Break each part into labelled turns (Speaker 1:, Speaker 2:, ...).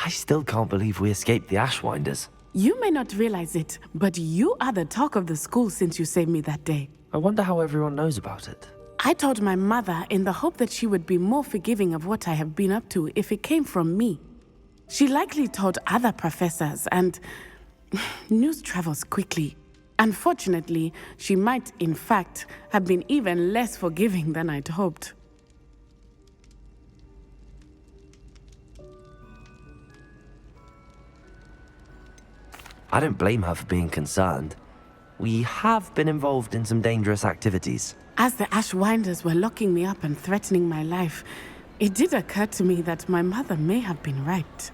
Speaker 1: I still can't believe we escaped the Ashwinders.
Speaker 2: You may not realize it, but you are the talk of the school since you saved me that day.
Speaker 1: I wonder how everyone knows about it.
Speaker 2: I told my mother in the hope that she would be more forgiving of what I have been up to if it came from me. She likely told other professors, and news travels quickly. Unfortunately, she might, in fact, have been even less forgiving than I'd hoped.
Speaker 1: I don't blame her for being concerned. We have been involved in some dangerous activities.
Speaker 2: As the Ashwinders were locking me up and threatening my life, it did occur to me that my mother may have been right.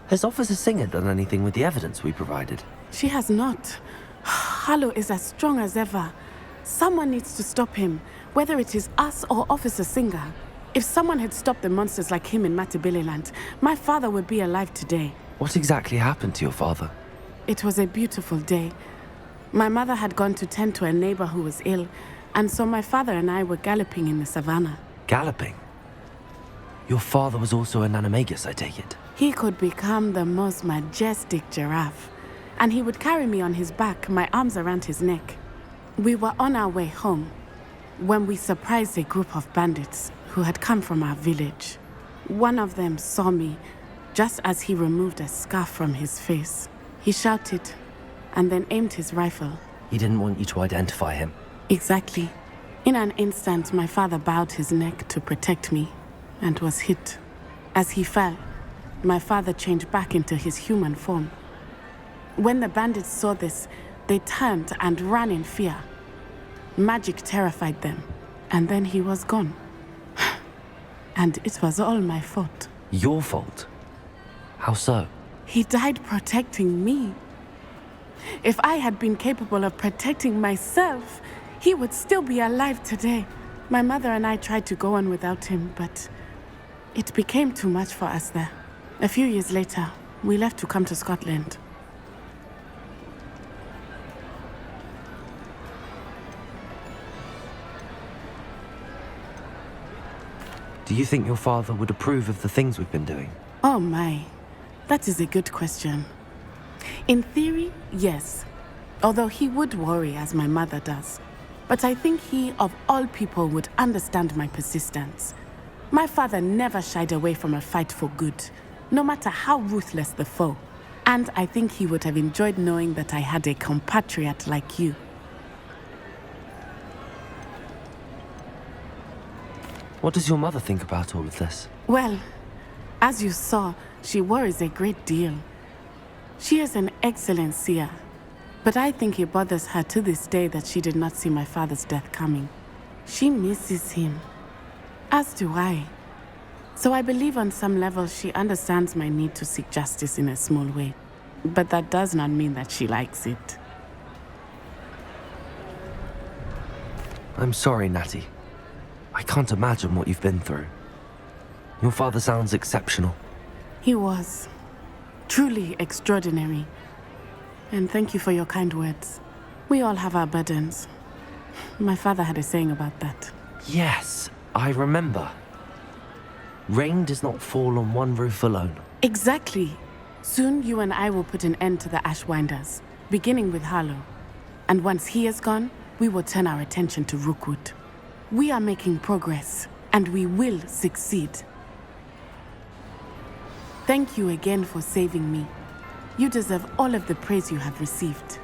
Speaker 1: Has Officer Singer done anything with the evidence we provided?
Speaker 2: She has not. Harlow is as strong as ever. Someone needs to stop him, whether it is us or Officer Singer. If someone had stopped the monsters like him in Matabeleland, my father would be alive today.
Speaker 1: What exactly happened to your father?
Speaker 2: It was a beautiful day. My mother had gone to tend to a neighbor who was ill, and so my father and I were galloping in the savannah.
Speaker 1: Galloping? Your father was also an animagus, I take it?
Speaker 2: He could become the most majestic giraffe, and he would carry me on his back, my arms around his neck. We were on our way home when we surprised a group of bandits who had come from our village. One of them saw me just as he removed a scarf from his face. He shouted and then aimed his rifle.
Speaker 1: He didn't want you to identify him.
Speaker 2: Exactly. In an instant, my father bowed his neck to protect me and was hit. As he fell, my father changed back into his human form. When the bandits saw this, they turned and ran in fear. Magic terrified them, and then he was gone. And it was all my fault.
Speaker 1: Your fault? How so?
Speaker 2: He died protecting me. If I had been capable of protecting myself, he would still be alive today. My mother and I tried to go on without him, but it became too much for us there. A few years later, we left to come to Scotland.
Speaker 1: Do you think your father would approve of the things we've been doing?
Speaker 2: Oh my, that is a good question. In theory, yes. Although he would worry as my mother does. But I think he, of all people, would understand my persistence. My father never shied away from a fight for good, no matter how ruthless the foe. And I think he would have enjoyed knowing that I had a compatriot like you.
Speaker 1: What does your mother think about all of this?
Speaker 2: Well, as you saw, she worries a great deal. She is an excellent seer, but I think it bothers her to this day that she did not see my father's death coming. She misses him, as do I. So I believe on some level she understands my need to seek justice in a small way, but that does not mean that she likes it.
Speaker 1: I'm sorry, Natty. I can't imagine what you've been through. Your father sounds exceptional.
Speaker 2: He was. Truly extraordinary. And thank you for your kind words. We all have our burdens. My father had a saying about that.
Speaker 1: Yes, I remember. Rain does not fall on one roof alone.
Speaker 2: Exactly. Soon you and I will put an end to the Ashwinders, beginning with Harlow. And once he is gone, we will turn our attention to Rookwood. We are making progress, and we will succeed. Thank you again for saving me. You deserve all of the praise you have received.